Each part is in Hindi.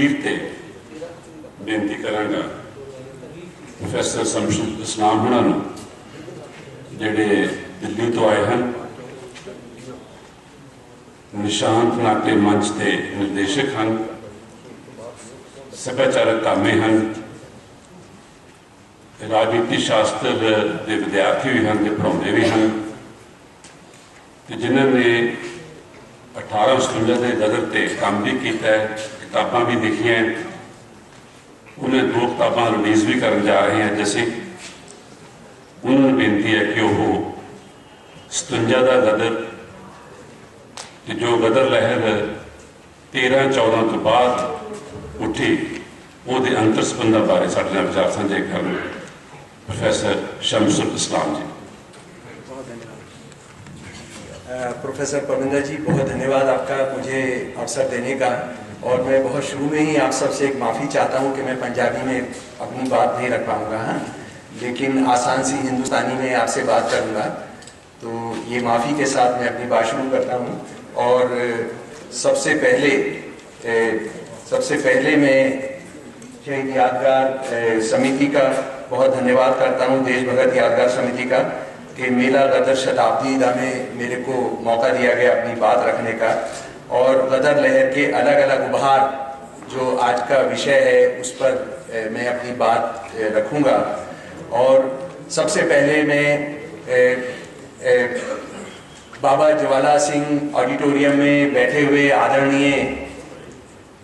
तकरीर ते बेनती करांगा प्रोफैसर शमसुल इस्लाम हुणां नूं जिहड़े दिल्ली तो आए हैं, निशांत नाट्य मंच के निर्देशक हैं, सभाचारक कामे हैं, राजनीति शास्त्र के विद्यार्थी भी हैं, पढ़ाते भी हैं, जिन्होंने 1857 के गदर से काम भी किया है, किताबां भी लिखियां, उन्हें 2 किताबां रिलीज़ भी करने जा रहे हैं। जैसे उन्होंने बेनती है कि वह 57 का गदर जो गदर लहर 13-14 तो बाद उठी वो अंतर संबंधों बारे साढ़े नाल विचार साझे करन प्रोफैसर शमसुल इस्लाम जी। प्रोफेसर परविंदर जी, बहुत धन्यवाद आपका मुझे अवसर देने का। और मैं बहुत शुरू में ही आप सबसे एक माफ़ी चाहता हूं कि मैं पंजाबी में अपनी बात नहीं रख पाऊंगा, लेकिन आसान सी हिंदुस्तानी में आपसे बात करूंगा। तो ये माफ़ी के साथ मैं अपनी बात शुरू करता हूं। और सबसे पहले मैं शहीद यादगार समिति का बहुत धन्यवाद करता हूं, देश भगत यादगार समिति का, कि मेला गदर शताब्दी में मेरे को मौका दिया गया अपनी बात रखने का। और गदर लहर के अलग अलग उभार जो आज का विषय है उस पर मैं अपनी बात रखूंगा। और सबसे पहले मैं बाबा ज्वाला सिंह ऑडिटोरियम में बैठे हुए आदरणीय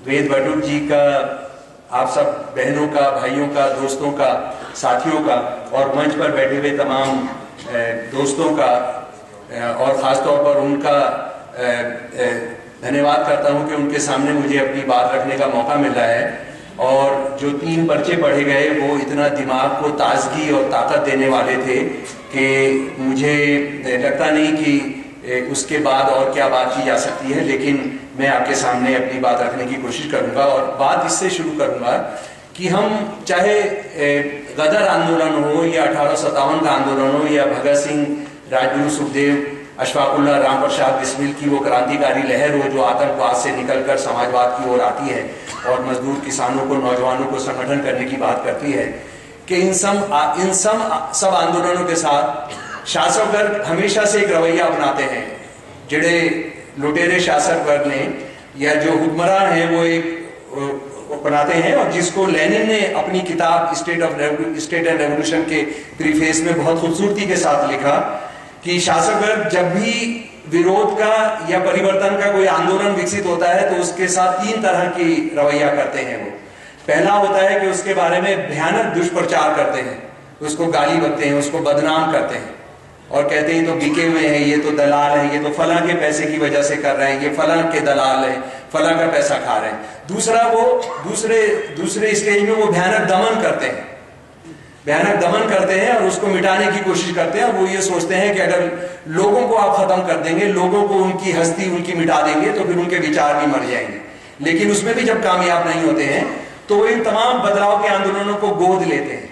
वेद बटुक जी का, आप सब बहनों का, भाइयों का, दोस्तों का, साथियों का और मंच पर बैठे हुए तमाम दोस्तों का और ख़ासतौर पर उनका धन्यवाद करता हूं कि उनके सामने मुझे अपनी बात रखने का मौका मिल रहा है। और जो 3 पर्चे पढ़े गए वो इतना दिमाग को ताजगी और ताकत देने वाले थे कि मुझे लगता नहीं कि उसके बाद और क्या बात की जा सकती है, लेकिन मैं आपके सामने अपनी बात रखने की कोशिश करूंगा। और बात इससे शुरू करूंगा कि हम चाहे गदर आंदोलन हो या 1857 का आंदोलन हो या भगत सिंह, राजगुरु सुखदेव, अशफाकुल्लाह राम प्रसाद बिस्मिल की वो क्रांतिकारी लहर हो जो आतंकवाद से निकलकर समाजवाद की ओर आती है और मजदूर किसानों को, नौजवानों को संगठन करने की बात करती है, कि इन सब आंदोलनों के साथ शासक वर्ग हमेशा से एक रवैया अपनाते हैं। जिहड़े लुटेरे शासक वर्ग ने या जो हुक्मरान हैं वो एक अपनाते हैं, और जिसको लेनिन ने अपनी किताब स्टेट एंड रेवोल्यूशन के प्रीफेस में बहुत खूबसूरती के साथ लिखा कि शासक वर्ग जब भी विरोध का या परिवर्तन का कोई आंदोलन विकसित होता है तो उसके साथ 3 तरह की रवैया करते हैं। वो पहला होता है कि उसके बारे में भयानक दुष्प्रचार करते हैं, उसको गाली बकते हैं, उसको बदनाम करते हैं और कहते हैं तो बिके हुए हैं, ये तो दलाल है, ये तो फलां के पैसे की वजह से कर रहे हैं, ये फलां के दलाल है, फलां का पैसा खा रहे हैं। दूसरा, वो दूसरे स्टेज में वो भयानक दमन करते हैं और उसको मिटाने की कोशिश करते हैं। वो ये सोचते हैं कि अगर लोगों को आप खत्म कर देंगे, लोगों को उनकी हस्ती उनकी मिटा देंगे तो फिर उनके विचार भी मर जाएंगे। लेकिन उसमें भी जब कामयाब नहीं होते हैं तो वो इन तमाम बदलाव के आंदोलनों को गोद लेते हैं,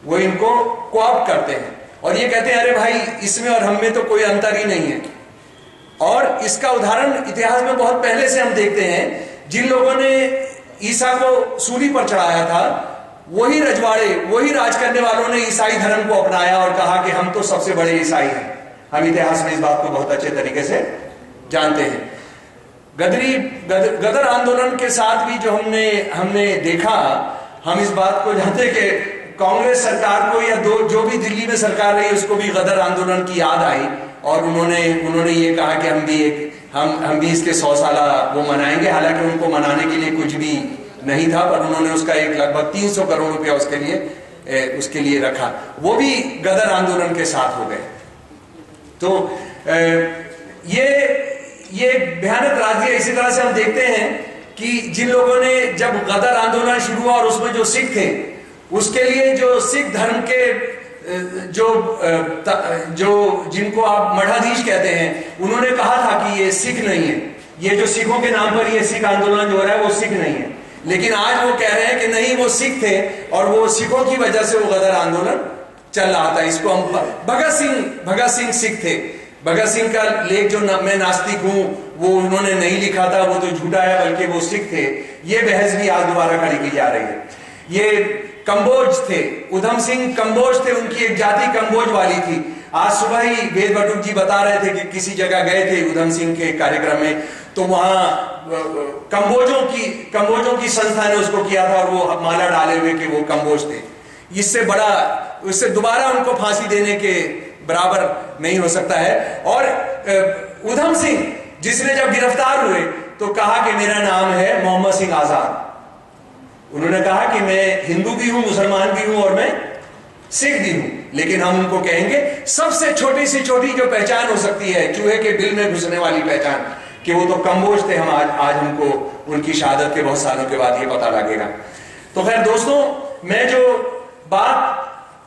वो इनको कोऑप्ट करते हैं और ये कहते हैं अरे भाई इसमें और हम में तो कोई अंतर ही नहीं है। और इसका उदाहरण इतिहास में बहुत पहले से हम देखते हैं। जिन लोगों ने ईसा को सूली पर चढ़ाया था वही रजवाड़े, वही राज करने वालों ने ईसाई धर्म को अपनाया और कहा कि हम तो सबसे बड़े ईसाई हैं। हम इतिहास में इस बात को बहुत अच्छे तरीके से जानते हैं। गदर आंदोलन के साथ भी जो हमने देखा, हम इस बात को जानते कि कांग्रेस सरकार को या जो भी दिल्ली में सरकार रही उसको भी गदर आंदोलन की याद आई और उन्होंने ये कहा कि हम भी इसके 100 साला वो मनाएंगे। हालांकि उनको मनाने के लिए कुछ भी नहीं था, पर उन्होंने उसका एक लगभग 300 करोड़ रुपया उसके लिए रखा। वो भी गदर आंदोलन के साथ हो गए। तो ये भयानक राजनीति। इसी तरह से हम देखते हैं कि जिन लोगों ने जब गदर आंदोलन शुरू हुआ और उसमें जो सिख थे, उसके लिए जो सिख धर्म के जो जिनको आप मठाधीश कहते हैं, उन्होंने कहा था कि ये सिख नहीं है, ये जो सिखों के नाम पर ये सिख आंदोलन जो हो रहा है वो सिख नहीं है। लेकिन आज वो कह रहे हैं कि नहीं, वो सिख थे और वो सिखों की वजह से वो गदर आंदोलन चल रहा था। इसको हम भगत सिंह सिख थे। भगत सिंह का लेख जो मैं नास्तिक हूं वो उन्होंने नहीं लिखा था, वो तो झूठा है, बल्कि वो सिख थे। ये बहस भी आज दोबारा खड़ी की जा रही है। ये कंबोज थे, उधम सिंह कंबोज थे, उनकी एक जाति कंबोज वाली थी। आज सुबह ही वेद बटुक जी बता रहे थे कि किसी जगह गए थे उधम सिंह के कार्यक्रम में, तो वहां कंबोजों की संस्था ने उसको किया था और वो माला डाले हुए कि वो कंबोज थे। इससे दोबारा उनको फांसी देने के बराबर नहीं हो सकता है। और उधम सिंह जिसने जब गिरफ्तार हुए तो कहा कि मेरा नाम है मोहम्मद सिंह आजाद। उन्होंने कहा कि मैं हिंदू भी हूं, मुसलमान भी हूं और मैं सिख भी हूं, लेकिन हम उनको कहेंगे सबसे छोटी से छोटी जो पहचान हो सकती है, चूहे के बिल में घुसने वाली पहचान, कि वो तो कंबोज थे। हम आज हमको उनकी शहादत के बहुत सालों के बाद ये पता लगेगा। तो खैर दोस्तों, मैं जो बात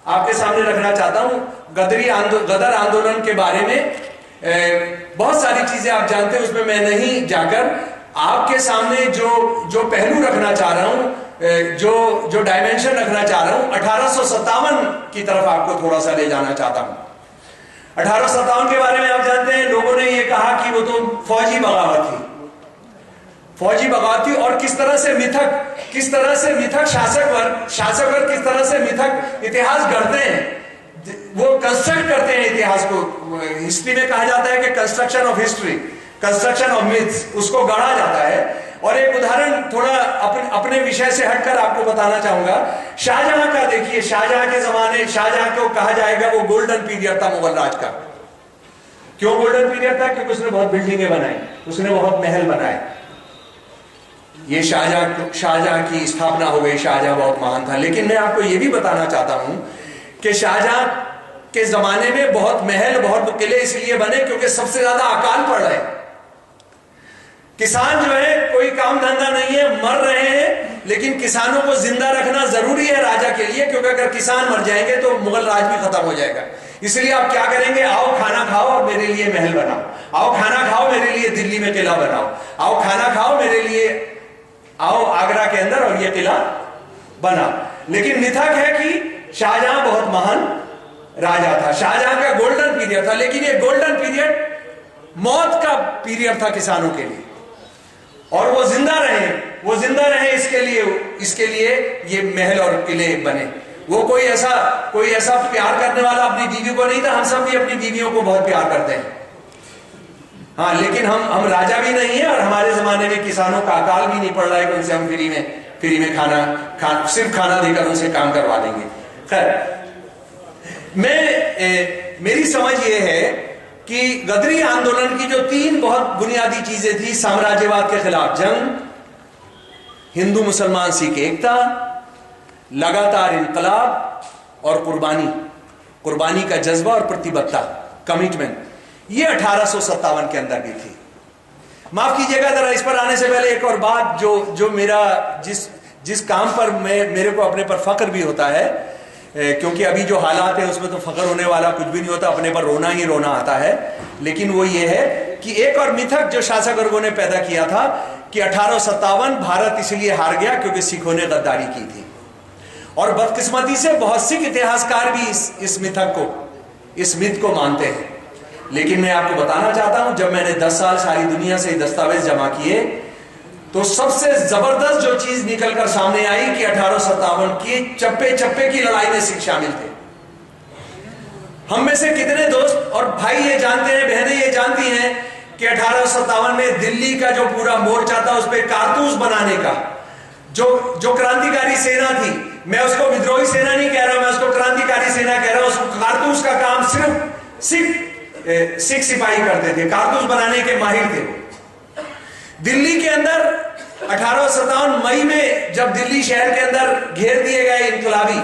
आपके सामने रखना चाहता हूं गदर आंदोलन के बारे में, बहुत सारी चीजें आप जानते हैं, उसमें मैं नहीं जाकर आपके सामने जो पहलू रखना चाह रहा हूं, जो डायमेंशन रखना चाह रहा हूं, 1857 की तरफ आपको थोड़ा सा ले जाना चाहता हूं। 1857 के बारे में आप जानते हैं, लोगों ने यह कहा कि वो तो फौजी बगावत थी, और किस तरह से मिथक शासक वर्ग किस तरह से मिथक इतिहास गढ़ते हैं, वो कंस्ट्रक्ट करते हैं इतिहास को। हिस्ट्री में कहा जाता है कि construction of history, construction of myths, उसको गढ़ा जाता है। और एक उदाहरण थोड़ा अपने विषय से हटकर आपको बताना चाहूंगा। शाहजहां का देखिए, शाहजहां के जमाने, शाहजहां को कहा जाएगा वो गोल्डन पीरियड था मुगल राज का। क्यों गोल्डन पीरियड था? क्योंकि उसने बहुत बिल्डिंगें बनाई, उसने बहुत महल बनाए। ये शाहजहां की स्थापना हो गई, शाहजहां बहुत महान था। लेकिन मैं आपको यह भी बताना चाहता हूं कि शाहजहां के जमाने में बहुत महल, बहुत किले इसलिए बने क्योंकि सबसे ज्यादा अकाल पड़ रहे हैं। किसान जो है, कोई काम धंधा नहीं है, मर रहे हैं, लेकिन किसानों को जिंदा रखना जरूरी है राजा के लिए, क्योंकि अगर किसान मर जाएंगे तो मुगल राज भी खत्म हो जाएगा। इसलिए आप क्या करेंगे? आओ खाना खाओ और मेरे लिए महल बनाओ, आओ खाना खाओ मेरे लिए दिल्ली में किला बनाओ, आओ खाना खाओ मेरे लिए, आओ आगरा के अंदर और ये किला बना। लेकिन मिथक है कि शाहजहां बहुत महान राजा था, शाहजहां का गोल्डन पीरियड था। लेकिन ये गोल्डन पीरियड मौत का पीरियड था किसानों के लिए, और वो जिंदा रहे इसके लिए ये महल और किले बने। वो कोई ऐसा प्यार करने वाला अपनी बीवी को नहीं था। हम सब भी अपनी बीवियों को बहुत प्यार करते हैं, हाँ, लेकिन हम राजा भी नहीं है, और हमारे जमाने में किसानों का अकाल भी नहीं पड़ रहा है कि उनसे हम फ्री में सिर्फ खाना देकर उनसे काम करवा देंगे। खैर, मेरी समझ ये है कि गदरी आंदोलन की जो 3 बहुत बुनियादी चीजें थी, साम्राज्यवाद के खिलाफ जंग, हिंदू मुसलमान सिख एकता, लगातार इनकलाब और कुर्बानी का जज्बा और प्रतिबद्धता, कमिटमेंट, ये 1857 के अंदर भी थी। माफ कीजिएगा, जरा इस पर आने से पहले एक और बात, जो मेरा जिस काम पर मेरे को अपने पर फख्र भी होता है, क्योंकि अभी जो हालात है उसमें तो फख्र होने वाला कुछ भी नहीं होता, अपने पर रोना ही रोना आता है। लेकिन वो ये है कि एक और मिथक जो शासक वर्गों ने पैदा किया था कि 1857 भारत इसलिए हार गया क्योंकि सिखों ने गद्दारी की थी। और बदकिस्मती से बहुत सिख इतिहासकार भी इस मिथ को मानते हैं। लेकिन मैं आपको बताना चाहता हूं, जब मैंने 10 साल सारी दुनिया से दस्तावेज जमा किए, तो सबसे जबरदस्त जो चीज निकलकर सामने आई कि 1857 की चप्पे की लड़ाई में सिख शामिल थे। हम में से कितने दोस्त और भाई ये जानते हैं, बहनें ये जानती हैं कि 1857 में दिल्ली का जो पूरा मोर्चा था, उस पर कारतूस बनाने का जो क्रांतिकारी सेना थी, मैं उसको विद्रोही सेना नहीं कह रहा, मैं उसको क्रांतिकारी सेना कह रहा हूं। उसको कारतूस का काम सिर्फ सिख सिपाही करते थे, कारतूस बनाने के माहिर थे। दिल्ली के अंदर 1857 मई में जब दिल्ली शहर के अंदर घेर दिए गए इनकलाबी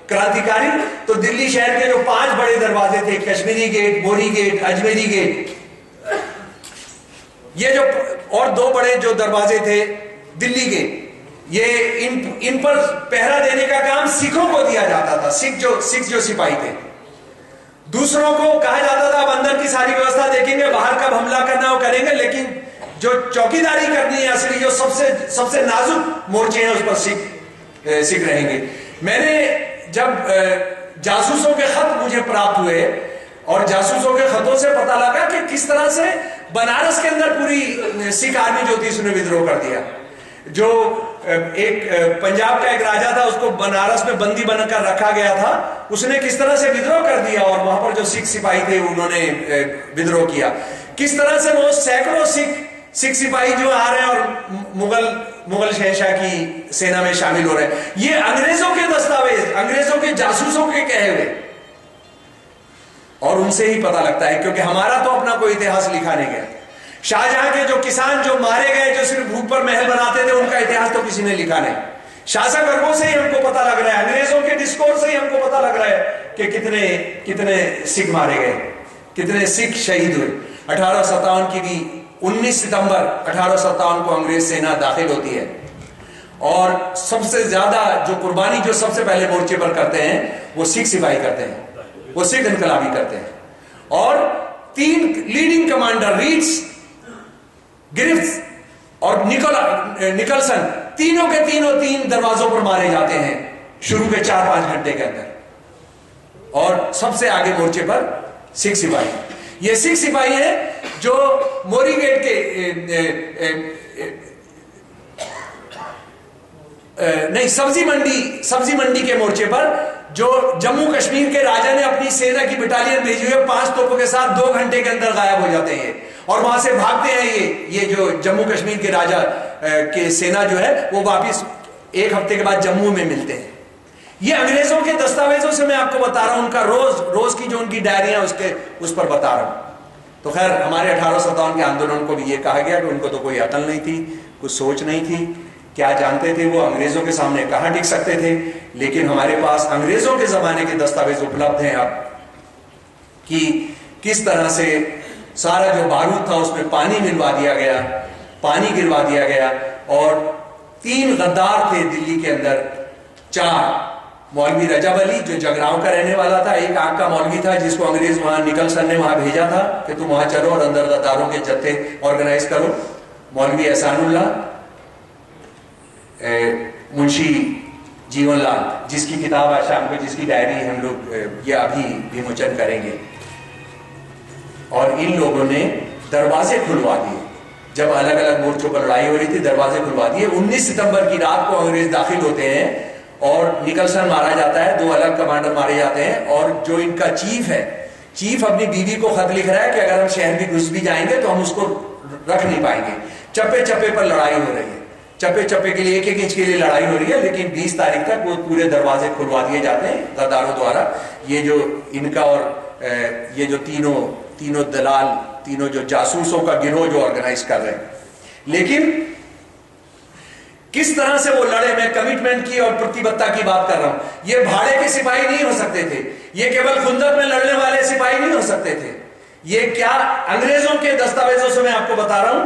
क्रांतिकारी, तो दिल्ली शहर के जो 5 बड़े दरवाजे थे, कश्मीरी गेट, बोरी गेट, अजमेरी गेट, ये जो और 2 बड़े जो दरवाजे थे दिल्ली गेट, ये इन पर पहरा देने का काम सिखों को दिया जाता था। सिख जो सिपाही थे, दूसरों को कहा जाता था अब अंदर की सारी व्यवस्था देखेंगे, बाहर कब हमला करना वो करेंगे, लेकिन जो चौकीदारी करनी है, असली जो सबसे नाजुक मोर्चे हैं, उस पर सिख रहेंगे। मैंने जब जासूसों के खत मुझे प्राप्त हुए और जासूसों के खतों से पता लगा कि किस तरह से बनारस के अंदर पूरी सिख आर्मी जो थी उसने विद्रोह कर दिया। जो एक पंजाब का एक राजा था, उसको बनारस में बंदी बनकर रखा गया था, उसने किस तरह से विद्रोह कर दिया और वहां पर जो सिख सिपाही थे उन्होंने विद्रोह किया। किस तरह से वो सैकड़ों सिख सिपाही जो आ रहे हैं और मुगल शहंशाह की सेना में शामिल हो रहे हैं। ये अंग्रेजों के दस्तावेज, अंग्रेजों के जासूसों के कहे हुए, और उनसे ही पता लगता है, क्योंकि हमारा तो अपना कोई इतिहास लिखा नहीं गया। शाहजहां के जो किसान जो मारे गए, जो सिर्फ भूख पर महल बनाते थे, उनका इतिहास तो किसी ने लिखा नहीं। शासक वर्गों से ही हमको पता लग रहा है, अंग्रेजों के डिस्कोर्स से ही हमको पता लग रहा है कि कितने सिख मारे गए, कितने सिख शहीद हुए। 1857 की भी 19 सितंबर 1857 को अंग्रेज सेना दाखिल होती है, और सबसे ज्यादा जो कुर्बानी जो सबसे पहले मोर्चे पर करते हैं वो सिख सिपाही करते हैं, वो सिख इनकलाबी करते हैं। और 3 लीडिंग कमांडर, रीड्स, गिरिफ्थ और निकलसन, तीनों के तीनों 3 दरवाजों पर मारे जाते हैं शुरू के 4-5 घंटे के अंदर। और सबसे आगे मोर्चे पर सिख सिपाही, ये सिख सिपाही है जो मोरी गेट के सब्जी मंडी के मोर्चे पर, जो जम्मू कश्मीर के राजा ने अपनी सेना की बटालियन भेजी हुई है 5 तोपों के साथ, 2 घंटे के अंदर गायब हो जाते हैं और वहां से भागते हैं। ये जो जम्मू कश्मीर के राजा के सेना जो है वो वापिस 1 हफ्ते के बाद जम्मू में मिलते हैं। ये अंग्रेजों के दस्तावेजों से मैं आपको बता रहा हूं, उनका रोज की जो उनकी डायरियां उस पर बता रहा हूं। तो खैर, हमारे 1857 के आंदोलन को भी ये कहा गया कि उनको तो कोई अकल नहीं थी, कुछ सोच नहीं थी, क्या जानते थे वो अंग्रेजों के सामने कहां टिक सकते थे। लेकिन हमारे पास अंग्रेजों के जमाने के दस्तावेज उपलब्ध हैं अब, कि किस तरह से सारा जो बारूद था उसमें पानी मिलवा दिया गया, पानी गिरवा दिया गया। और 3 गद्दार थे दिल्ली के अंदर, 4 मौलवी रजब अली जो जगरांव का रहने वाला था, एक आग का मौलवी था जिसको अंग्रेज वहां निकलसन ने वहां भेजा था कि तुम वहां चलो और अंदर गद्दारों के जत्थे ऑर्गेनाइज करो, मौलवी एहसानुल्लाह, मुंशी जीवनलाल, जिसकी किताब आज शाम को, जिसकी डायरी हम लोग ये अभी विमोचन करेंगे। और इन लोगों ने दरवाजे खुलवा दिए, जब अलग अलग मोर्चों पर लड़ाई हो रही थी दरवाजे खुलवा दिए। 19 सितंबर की रात को अंग्रेज दाखिल होते हैं और निकलसन मारा जाता है, 2 अलग कमांडर मारे जाते हैं। और जो इनका चीफ है, चीफ अपनी बीवी को खत लिख रहा है कि अगर हम शहर भी घुस भी जाएंगे तो हम उसको रख नहीं पाएंगे। चप्पे चप्पे पर लड़ाई हो रही है, चप्पे चप्पे के लिए 1-1 इंच के लिए लड़ाई हो रही है, लेकिन 20 तारीख तक वो पूरे दरवाजे खुलवा दिए जाते हैं गद्दारों द्वारा। ये जो इनका और ये जो तीनों दलाल, तीनों जो जासूसों का गिरोह जो ऑर्गेनाइज कर रहे हैं। लेकिन किस तरह से वो लड़े, मैं कमिटमेंट की और प्रतिबद्धता की बात कर रहा हूं। ये भाड़े के सिपाही नहीं हो सकते थे, ये केवल खुंदक में लड़ने वाले सिपाही नहीं हो सकते थे। ये क्या, अंग्रेजों के दस्तावेजों से मैं आपको बता रहा हूं,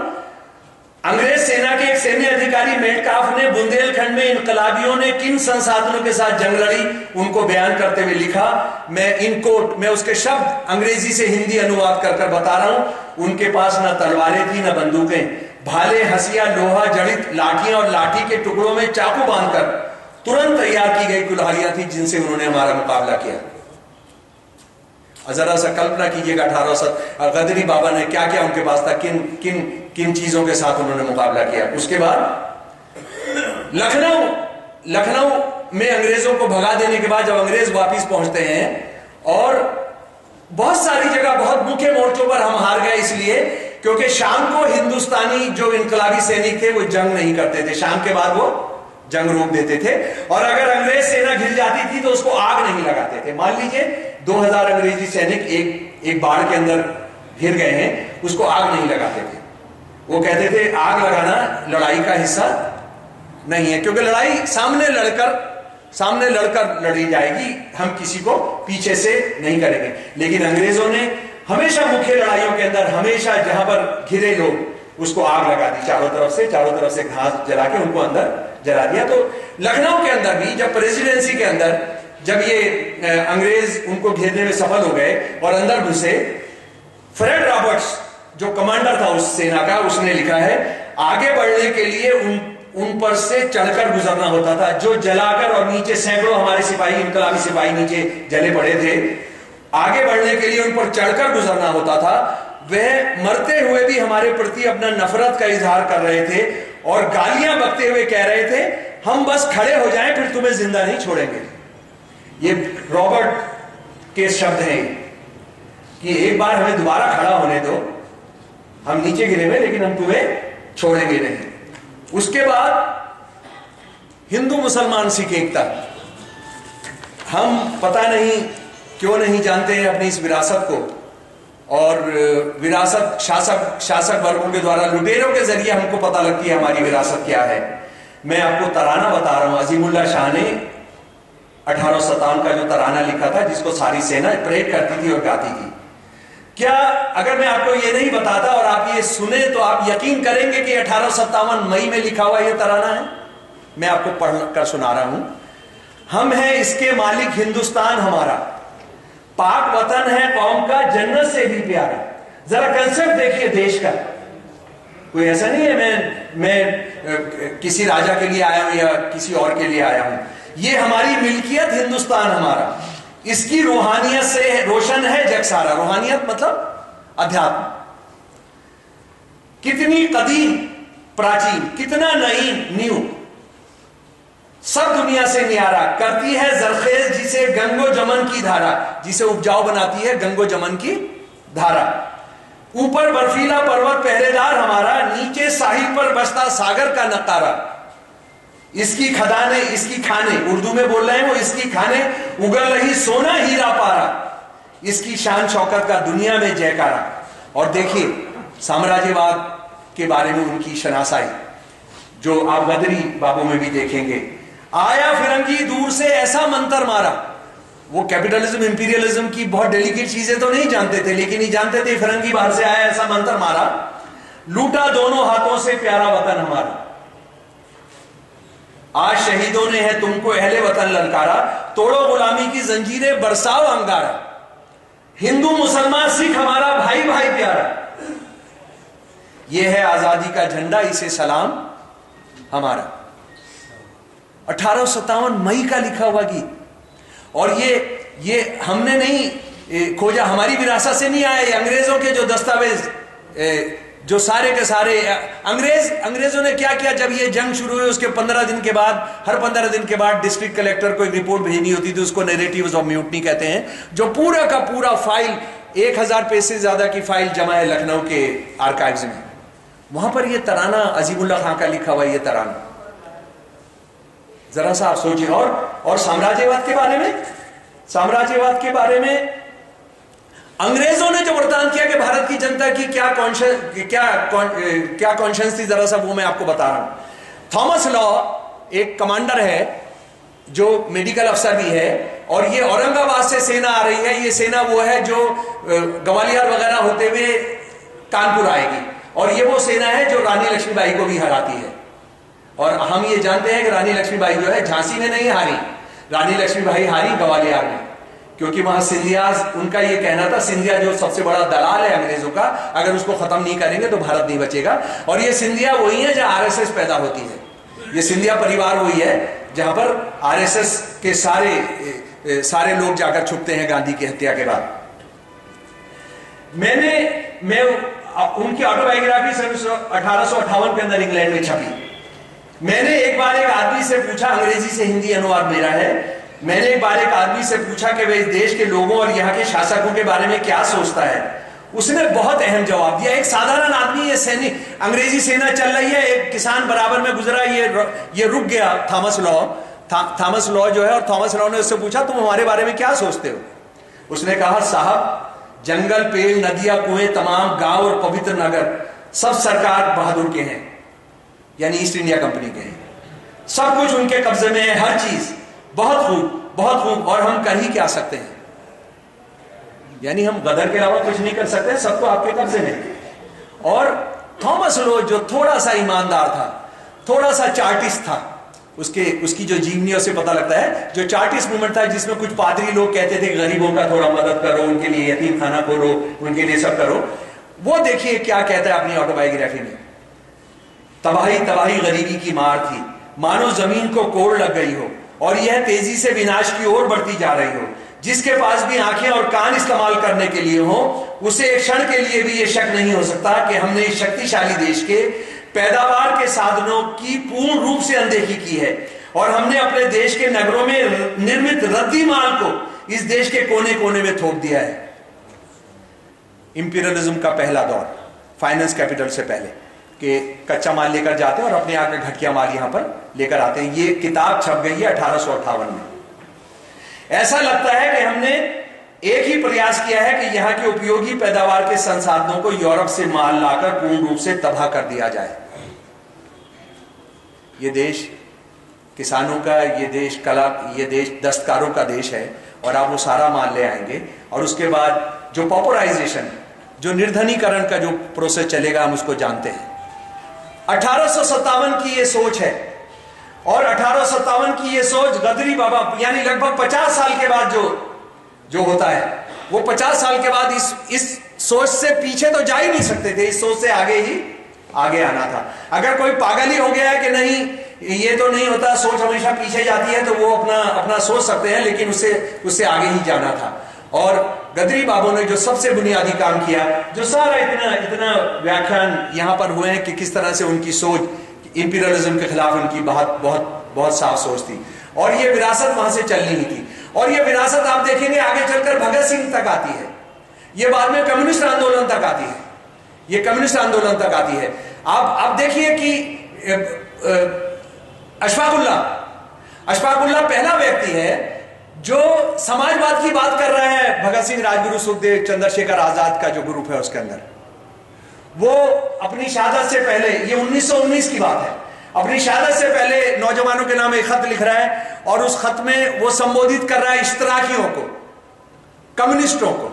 अंग्रेज सेना के एक सैन्य अधिकारी मेटकाफ ने बुंदेलखंड में इनकलाबियों ने किन संसाधनों के साथ जंग लड़ी, उनको बयान करते हुए लिखा। मैं उसके शब्द अंग्रेजी से हिंदी अनुवाद कर बता रहा हूं। उनके पास न तलवारें थी न बंदूकें, भाले, हंसिया, लोहा जड़ित लाठियां और लाठी के टुकड़ों में चाकू बांधकर तुरंत तैयार की गई कुल्हाड़ियां थी जिनसे उन्होंने हमारा मुकाबला किया। जरा सा कल्पना कीजिएगा 1800 गदरी बाबा ने क्या क्या उनके पास था, किन चीजों के साथ उन्होंने मुकाबला किया। उसके बाद लखनऊ में अंग्रेजों को भगा देने के बाद जब अंग्रेज वापिस पहुंचते हैं, और बहुत सारी जगह बहुत मुख्य मोर्चों पर हम हार गए, इसलिए क्योंकि शाम को हिंदुस्तानी जो इनकलाबी सैनिक थे वो जंग नहीं करते थे, शाम के बाद वो जंग रोक देते थे। और अगर अंग्रेज सेना घिर जाती थी तो उसको आग नहीं लगाते थे। मान लीजिए 2000 अंग्रेजी सैनिक एक बाढ़ के अंदर घिर गए हैं, उसको आग नहीं लगाते थे। वो कहते थे आग लगाना लड़ाई का हिस्सा नहीं है, क्योंकि लड़ाई सामने लड़कर लड़ी जाएगी, हम किसी को पीछे से नहीं करेंगे। लेकिन अंग्रेजों ने हमेशा मुख्य लड़ाइयों के अंदर, हमेशा जहां पर घिरे लोग, उसको आग लगा दी चारों तरफ से घास जला के उनको अंदर जला दिया। तो लखनऊ के अंदर भी जब प्रेसिडेंसी के अंदर जब ये अंग्रेज उनको घेरने में सफल हो गए और अंदर घुसे, फ्रेड रॉबर्ट्स जो कमांडर था उस सेना का, उसने लिखा है आगे बढ़ने के लिए उन पर से चढ़कर गुजरना होता था, जो जलाकर, और नीचे सैकड़ों हमारे सिपाही, इनकलाबी सिपाही नीचे जले पड़े थे, आगे बढ़ने के लिए उन पर चढ़कर गुजरना होता था। वह मरते हुए भी हमारे प्रति अपना नफरत का इजहार कर रहे थे और गालियां बकते हुए कह रहे थे हम बस खड़े हो जाएं फिर तुम्हें जिंदा नहीं छोड़ेंगे। ये रॉबर्ट के शब्द हैं कि एक बार हमें दोबारा खड़ा होने दो, हम नीचे गिरे हुए लेकिन हम तुम्हें छोड़ेंगे नहीं। उसके बाद हिंदू मुसलमान सिख एकता, हम पता नहीं क्यों नहीं जानते हैं अपनी इस विरासत को, और विरासत शासक वर्गों के द्वारा लुटेरों के जरिए हमको पता लगती है हमारी विरासत क्या है। मैं आपको तराना बता रहा हूं, अजीमुल्लाह शाह ने 1857 का जो तराना लिखा था जिसको सारी सेना परेड करती थी और गाती थी। क्या अगर मैं आपको ये नहीं बताता और आप ये सुने तो आप यकीन करेंगे कि 1857 मई में लिखा हुआ ये तराना है? मैं आपको पढ़ कर सुना रहा हूं। हम हैं इसके मालिक हिंदुस्तान हमारा, पाक वतन है कौम का जन्नत से भी प्यारा। जरा कंसेप्ट देखिए देश का, कोई ऐसा नहीं है मैं किसी राजा के लिए आया हूं या किसी और के लिए आया हूं। ये हमारी मिल्कियत हिंदुस्तान हमारा, इसकी रूहानियत से रोशन है जग सारा। रूहानियत मतलब अध्यात्म। कितनी कदीम प्राचीन, कितना नईम न्यू, सब दुनिया से न्यारा, करती है जरखेज जिसे गंगो जमन की धारा, जिसे उपजाऊ बनाती है गंगो जमन की धारा। ऊपर बर्फीला पर्वत पहरेदार हमारा, नीचे साहिल पर बसता सागर का नकारा। इसकी खदाने इसकी खाने, उर्दू में बोल रहे हैं वो, इसकी खाने उगल रही सोना हीरा पारा, इसकी शान शौकत का दुनिया में जयकारा। और देखिए साम्राज्यवाद के बारे में उनकी शनासाई जो आप गदरी बाबू में भी देखेंगे। आया फिरंगी दूर से ऐसा मंतर मारा, वो कैपिटलिज्म इंपीरियलिज्म की बहुत डेलिकेट चीजें तो नहीं जानते थे, लेकिन ये जानते थे फिरंगी बाहर से आया ऐसा मंतर मारा। लूटा दोनों हाथों से प्यारा वतन हमारा, आज शहीदों ने है तुमको अहले वतन ललकारा। तोड़ो गुलामी की जंजीरें बरसाओ अंगारा, हिंदू मुसलमान सिख हमारा भाई भाई प्यारा। यह है आजादी का झंडा, इसे सलाम हमारा। 1857 मई का लिखा हुआ गीत, और ये हमने नहीं खोजा, हमारी विरासत से नहीं आया। ये अंग्रेजों के जो दस्तावेज, जो सारे के सारे अंग्रेजों ने क्या किया, जब ये जंग शुरू हुई उसके 15 दिन के बाद, हर 15 दिन के बाद डिस्ट्रिक्ट कलेक्टर को एक रिपोर्ट भेजनी होती थी, उसको नैरेटिव्स ऑफ म्यूटनी कहते हैं, जो पूरा का पूरा फाइल 1000 पेज से ज्यादा की फाइल जमा है लखनऊ के आर्काइव्स में। वहां पर ये तराना अजीमुल्लाह खां का लिखा हुआ ये तराना, जरा सा आप सोचिए। और साम्राज्यवाद के बारे में अंग्रेजों ने जो वर्तान किया कि भारत की जनता की क्या कॉन्शियंस थी, जरा सा वो मैं आपको बता रहा हूं। थॉमस लॉ एक कमांडर है जो मेडिकल अफसर भी है, और ये औरंगाबाद से सेना आ रही है। ये सेना वो है जो ग्वालियर वगैरह होते हुए कानपुर आएगी, और ये वो सेना है जो रानी लक्ष्मीबाई को भी हराती है। और हम ये जानते हैं कि रानी लक्ष्मीबाई जो है झांसी में नहीं हारी, रानी लक्ष्मीबाई हारी ग्वालियर में, क्योंकि वहां सिंधिया, उनका ये कहना था सिंधिया जो सबसे बड़ा दलाल है अंग्रेजों का, अगर उसको खत्म नहीं करेंगे तो भारत नहीं बचेगा। और ये सिंधिया वही है जहां आरएसएस पैदा होती है, ये सिंधिया परिवार वही है जहां पर आरएसएस के सारे लोग जाकर छुपते हैं गांधी की हत्या के बाद। मैं उनकी ऑटोबायोग्राफी सन 1858 के अंदर इंग्लैंड में छपी। मैंने एक बार एक आदमी से पूछा, अंग्रेजी से हिंदी अनुवाद मेरा है, मैंने एक बार एक आदमी से पूछा कि वह इस देश के लोगों और यहाँ के शासकों के बारे में क्या सोचता है। उसने बहुत अहम जवाब दिया। एक साधारण आदमी, ये सैनिक, अंग्रेजी सेना चल रही है, एक किसान बराबर में गुजरा, ये रुक गया। थॉमस लॉ जो है, और थॉमस लॉ ने उससे पूछा तुम हमारे बारे में क्या सोचते हो। उसने कहा साहब, जंगल, पेड़, नदियां, कुएं, तमाम गांव और पवित्र नगर सब सरकार बहादुर के हैं, यानी ईस्ट इंडिया कंपनी के हैं। सब कुछ उनके कब्जे में है, हर चीज। बहुत खूब। और हम कर ही क्या सकते हैं, यानी हम गदर के अलावा कुछ नहीं कर सकते, सबको आपके कब्जे में। और थॉमस लो जो थोड़ा सा ईमानदार था, थोड़ा सा चार्टिस्ट था, उसकी जो जीवनियों से पता लगता है, जो चार्टिस्ट मूवमेंट था जिसमें कुछ पादरी लोग कहते थे गरीबों का थोड़ा मदद करो, उनके लिए यतीम खाना खोलो, उनके लिए सब करो। वो देखिए क्या कहता है अपनी ऑटोबायोग्राफी में। तबाही गरीबी की मार थी, मानो जमीन को कोड़ लग गई हो, और यह तेजी से विनाश की ओर बढ़ती जा रही हो। जिसके पास भी आंखें और कान इस्तेमाल करने के लिए हो, उसे एक क्षण के लिए भी यह शक नहीं हो सकता कि हमने इस शक्तिशाली देश के पैदावार के साधनों की पूर्ण रूप से अनदेखी की है और हमने अपने देश के नगरों में निर्मित रद्दी माल को इस देश के कोने कोने में थोप दिया है। इंपीरियलिज्म का पहला दौर, फाइनेंस कैपिटल से पहले, कि कच्चा माल लेकर जाते हैं और अपने आगे घटिया माल यहां पर लेकर आते हैं। ये किताब छप गई है 1858 में। ऐसा लगता है कि हमने एक ही प्रयास किया है कि यहां के उपयोगी पैदावार के संसाधनों को यूरोप से माल लाकर पूर्ण रूप से तबाह कर दिया जाए। ये देश किसानों का, ये देश कला, ये देश दस्तकारों का देश है और आप वो सारा माल ले आएंगे और उसके बाद जो पॉपुलराइजेशन, जो निर्धनीकरण का जो प्रोसेस चलेगा, हम उसको जानते हैं। 1857 की ये सोच है और 1857 की ये सोच गदरी बाबा, यानी लगभग 50 साल के बाद जो होता है, वो 50 साल के बाद इस सोच से पीछे तो जा ही नहीं सकते थे, इस सोच से आगे आना था। अगर कोई पागल ही हो गया है कि नहीं ये तो नहीं होता, सोच हमेशा पीछे जाती है, तो वो अपना सोच सकते हैं, लेकिन उससे आगे ही जाना था। और गदरी बाबू ने जो सबसे बुनियादी काम किया, जो सारा इतना व्याख्यान यहां पर हुए हैं कि किस तरह से उनकी सोच इंपीरियलिज्म के खिलाफ उनकी बहुत साफ सोच थी और ये विरासत वहां से चलनी ही थी। और ये विरासत आप देखेंगे आगे चलकर भगत सिंह तक आती है, ये बाद में कम्युनिस्ट आंदोलन तक आती है, ये कम्युनिस्ट आंदोलन तक आती है। आप देखिए कि अशफाक उल्लाह पहला व्यक्ति है जो समाजवाद की बात कर रहा है। भगत सिंह, राजगुरु, सुखदेव, चंद्रशेखर आजाद का जो ग्रुप है उसके अंदर, वो अपनी शहादत से पहले, ये 1919 की बात है, अपनी शहादत से पहले नौजवानों के नाम एक खत लिख रहा है और उस खत में वो संबोधित कर रहा है इश्तराकियों को, कम्युनिस्टों को,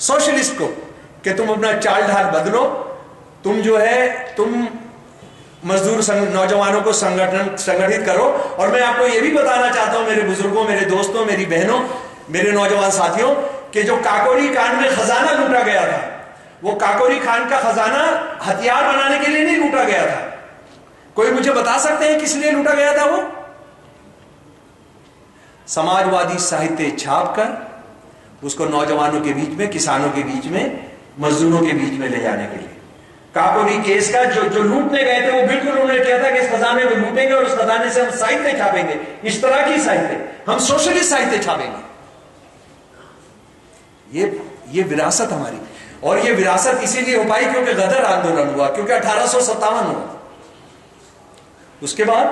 सोशलिस्ट को, कि तुम अपना चाल ढाल बदलो, तुम जो है तुम मजदूर नौजवानों को संगठित करो। और मैं आपको यह भी बताना चाहता हूं मेरे बुजुर्गों, मेरे दोस्तों, मेरी बहनों, मेरे नौजवान साथियों, कि जो काकोरी कांड में खजाना लूटा गया था, वो काकोरी खान का खजाना हथियार बनाने के लिए नहीं लूटा गया था। कोई मुझे बता सकते हैं किस लिए लूटा गया था? वो समाजवादी साहित्य छापकर उसको नौजवानों के बीच में, किसानों के बीच में, मजदूरों के बीच में ले जाने के लिए। काकोरी केस का जो लूटने गए थे, वो बिल्कुल उन्होंने किया था कि इस खजाने में लूटेंगे और उस खजाने से हम साहित्य छापेंगे, इस तरह की साहित्य, हम सोशलिस्ट साहित्य छापेंगे। ये विरासत हमारी, और ये विरासत इसीलिए हो पाई क्योंकि गदर आंदोलन हुआ, क्योंकि 1857 हुआ। उसके बाद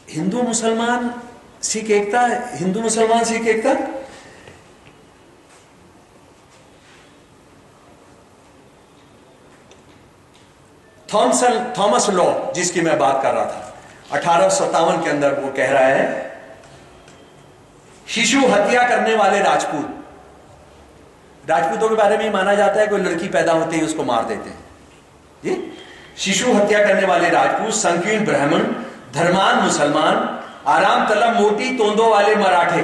हिंदू मुसलमान सिख एकता, हिंदू मुसलमान सिख एकता, थॉमस लॉ जिसकी मैं बात कर रहा था, 1857 के अंदर वो कह रहा है, शिशु हत्या करने वाले राजपूतों के बारे में माना जाता है कोई लड़की पैदा होते ही उसको मार देते हैं जी। शिशु हत्या करने वाले राजपूत, संकीर्ण ब्राह्मण, धर्मान मुसलमान, आराम तलब मोटी तोंदों वाले मराठे,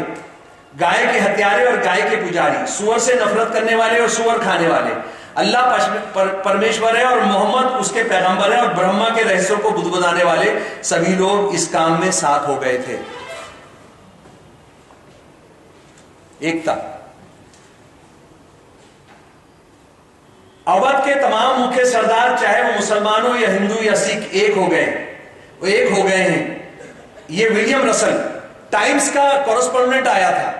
गाय के हत्यारे और गाय के पुजारी, सुअर से नफरत करने वाले और सुअर खाने वाले, अल्लाह परमेश्वर है और मोहम्मद उसके पैगंबर है और ब्रह्मा के रहस्यों को बुदबुदाने वाले सभी लोग इस काम में साथ हो गए थे। एकता। अवध के तमाम मुख्य सरदार, चाहे वो मुसलमान हो या हिंदू या सिख, एक हो गए हैं। ये विलियम रसल टाइम्स का कॉरेस्पॉन्डेंट आया था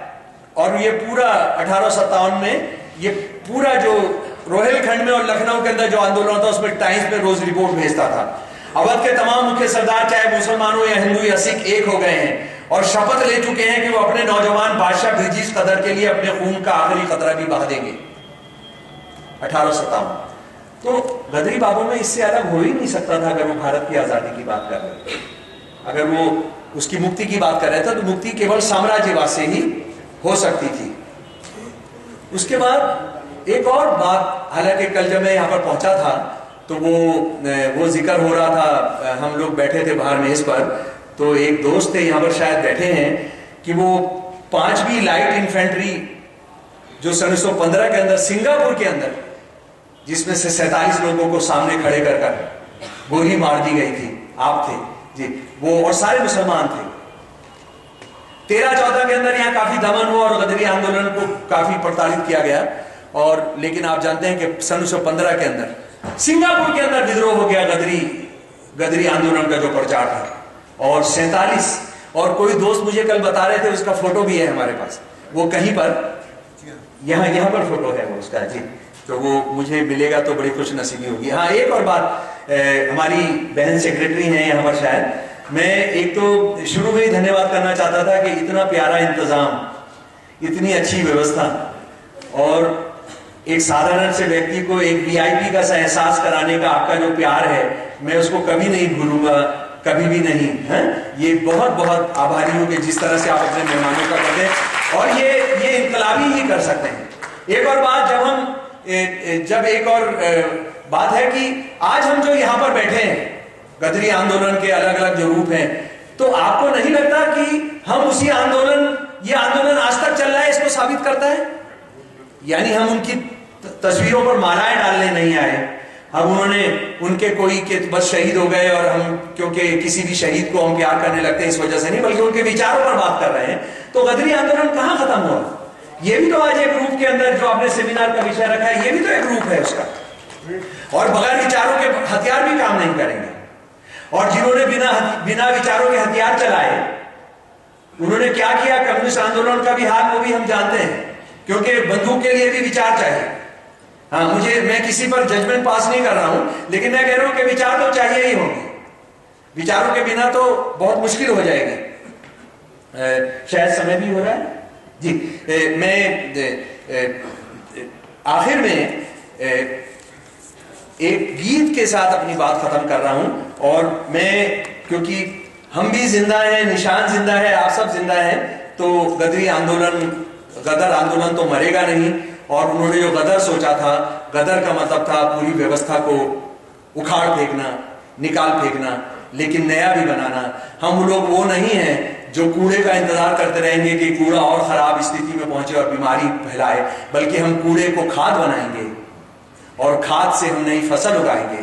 और ये पूरा 1857 में ये पूरा जो रोहिलखंड में और लखनऊ के अंदर जो आंदोलन था उसमें टाइम्स में रोज रिपोर्ट भेजता था। अवध के तमाम मुख्य सरदार, चाहे मुसलमान हो या हिंदू या सिख, एक हो गए हैं और शपथ ले चुके हैं कि वो अपने नौजवान बादशाह ब्रिटिश कदर के लिए अपने खून का आखिरी खतरा भी बहा देंगे। 1857। तो गदरी बाबू में इससे अलग हो ही नहीं सकता था अगर वो भारत की आजादी की बात कर रहे थे, अगर वो उसकी मुक्ति की बात कर रहे थे, तो मुक्ति केवल साम्राज्यवाद से ही हो सकती थी। उसके बाद एक और बात, हालांकि कल जब मैं यहाँ पर पहुंचा था तो वो जिक्र हो रहा था, हम लोग बैठे थे बाहर मेज पर, तो एक दोस्त थे यहाँ पर शायद बैठे हैं कि वो 5वीं लाइट इन्फेंट्री जो सन 1915 के अंदर सिंगापुर के अंदर, जिसमें से 47 लोगों को सामने खड़े कर गोली मार दी गई थी, आप थे जी वो, और सारे मुसलमान थे। 13-14 के अंदर यहाँ काफी दमन हुआ और गदरी आंदोलन को काफी प्रताड़ित किया गया, और लेकिन आप जानते हैं कि सन 1915 के अंदर सिंगापुर के अंदर विद्रोह हो गया, गदरी आंदोलन का जो प्रचार था, और 47, और कोई दोस्त मुझे कल बता रहे थे, उसका फोटो भी है हमारे पास, वो कहीं पर यहाँ पर फोटो है वो उसका जी, तो वो मुझे मिलेगा तो बड़ी खुश नसीबी होगी। हाँ, एक और बात, हमारी बहन सेक्रेटरी हैं यहाँ पर शायद, मैं एक तो शुरू में ही धन्यवाद करना चाहता था कि इतना प्यारा इंतजाम, इतनी अच्छी व्यवस्था, और एक साधारण से व्यक्ति को एक वीआईपी का एहसास कराने का आपका जो प्यार है, मैं उसको कभी नहीं भूलूंगा, कभी भी नहीं है। ये बहुत बहुत आभारी हूं कि जिस तरह से आप अपने मेहमानों का करते हैं, और ये इनकलाबी ही कर सकते हैं। एक और बात, जब एक और बात है कि आज हम जो यहाँ पर बैठे हैं, गदरी आंदोलन के अलग अलग जो रूप हैं, तो आपको नहीं लगता कि हम उसी ये आंदोलन आज तक चल रहा है, इसको साबित करता है? यानी हम उनकी तस्वीरों पर मालाएं डालने नहीं आए, हम उनके कोई के बस शहीद हो गए, और हम क्योंकि किसी भी शहीद को हम प्यार करने लगते हैं इस वजह से नहीं, बल्कि उनके विचारों पर बात कर रहे हैं। तो गदरी आंदोलन कहां खत्म हुआ? ये भी तो आज एक रूप के अंदर, जो आपने सेमिनार का विषय रखा है, ये भी तो एक रूप है उसका, और बगैर विचारों के हथियार भी काम नहीं करेंगे। और जिन्होंने बिना विचारों के हथियार चलाए, उन्होंने क्या किया? कम्युनिस्ट आंदोलन का भी हाल वो भी हम जानते हैं, क्योंकि बंदूक के लिए भी विचार चाहिए। हाँ, मैं किसी पर जजमेंट पास नहीं कर रहा हूं, लेकिन मैं कह रहा हूं कि विचार तो चाहिए ही होंगे, विचारों के बिना तो बहुत मुश्किल हो जाएगी। शायद समय भी हो रहा है जी। मैं आखिर में एक गीत के साथ अपनी बात खत्म कर रहा हूं, और मैं, क्योंकि हम भी जिंदा हैं, निशान जिंदा है, आप सब जिंदा हैं, तो गदर आंदोलन तो मरेगा नहीं। और उन्होंने जो गदर सोचा था, गदर का मतलब था पूरी व्यवस्था को उखाड़ फेंकना, निकाल फेंकना, लेकिन नया भी बनाना। हम लोग वो नहीं हैं जो कूड़े का इंतजार करते रहेंगे कि कूड़ा और खराब स्थिति में पहुंचे और बीमारी फैलाए, बल्कि हम कूड़े को खाद बनाएंगे, और खाद से हम नई फसल उगाएंगे।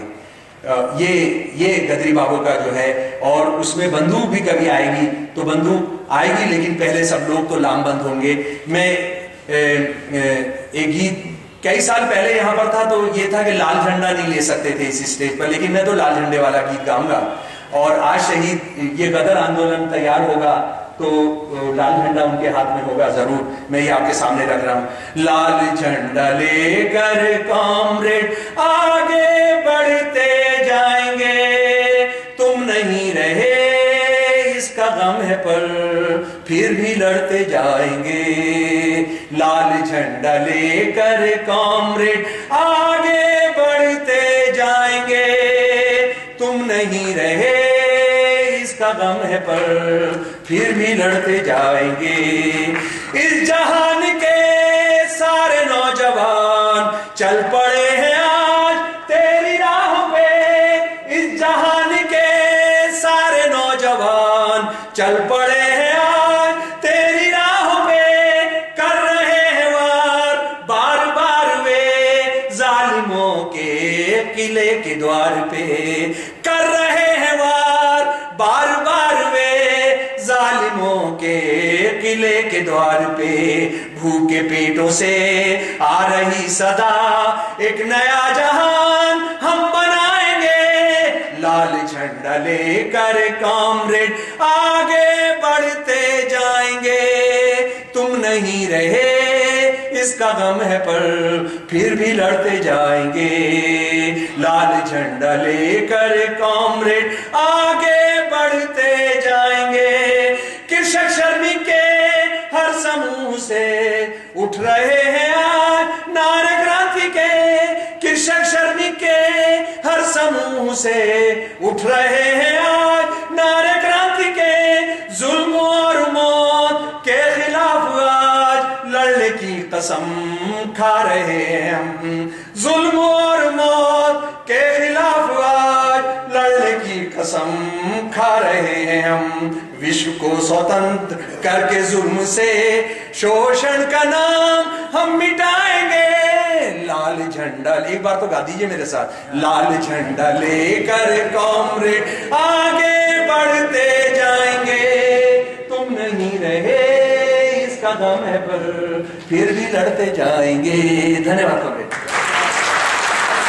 ये गदरी बाबू का जो है, और उसमें बंदूक भी कभी आएगी तो बंदूक आएगी, लेकिन पहले सब लोग तो लामबंद होंगे। मैं एक गीत कई साल पहले यहाँ पर था, तो ये था कि लाल झंडा नहीं ले सकते थे इस स्टेज पर, लेकिन मैं तो लाल झंडे वाला गीत गाऊंगा। और आज शहीद ये गदर आंदोलन तैयार होगा तो लाल झंडा उनके हाथ में होगा जरूर। मैं ये आपके सामने रख रहा हूं। लाल झंडा लेकर कॉमरेड आगे बढ़ते जाएंगे, तुम नहीं रहे इसका गम है पर फिर भी लड़ते जाएंगे। लाल झंडा लेकर कॉमरेड आगे बढ़ते जाएंगे, तुम नहीं रहे इसका गम है पर फिर भी लड़ते जाएंगे। इस जहान के सारे नौजवान चल पड़े हैं आज तेरी राहों पे। इस जहान के सारे नौजवान चल पड़े हैं आज तेरी राहों पे, कर रहे हैं वार बार बार वे जालिमों के किले के द्वार पे, कर रहे हैं वार बार बार वे जालिमों के किले के द्वार पे। भूखे पेटों से आ रही सदा एक नया जहान हम बनाएंगे। लाल झंडा लेकर कॉमरेड आगे बढ़ते जाएंगे, तुम नहीं रहे इसका गम है पर फिर भी लड़ते जाएंगे। लाल झंडा लेकर कॉमरेड आगे बढ़ते जाएंगे। कृषक श्रमिक के हर समूह से उठ रहे हैं आज नारे क्रांति के। कृषक श्रमिक के हर समूह से उठ रहे हैं आज नारे क्रांति के। जुल्म और मौत के खिलाफ आज लड़ने की कसम खा रहे हैं हम। जुल्म और मौत के खिलाफ आज लड़ने की कसम खा रहे हैं हम। विश्व को स्वतंत्र करके जुल्म से शोषण का नाम हम मिटाएंगे। लाल झंडा, एक बार तो गा दीजिए मेरे साथ। लाल झंडा लेकर कॉमरेड आगे बढ़ते जाएंगे, तुम नहीं रहे इसका गम है पर फिर भी लड़ते जाएंगे। धन्यवाद कॉमरेड।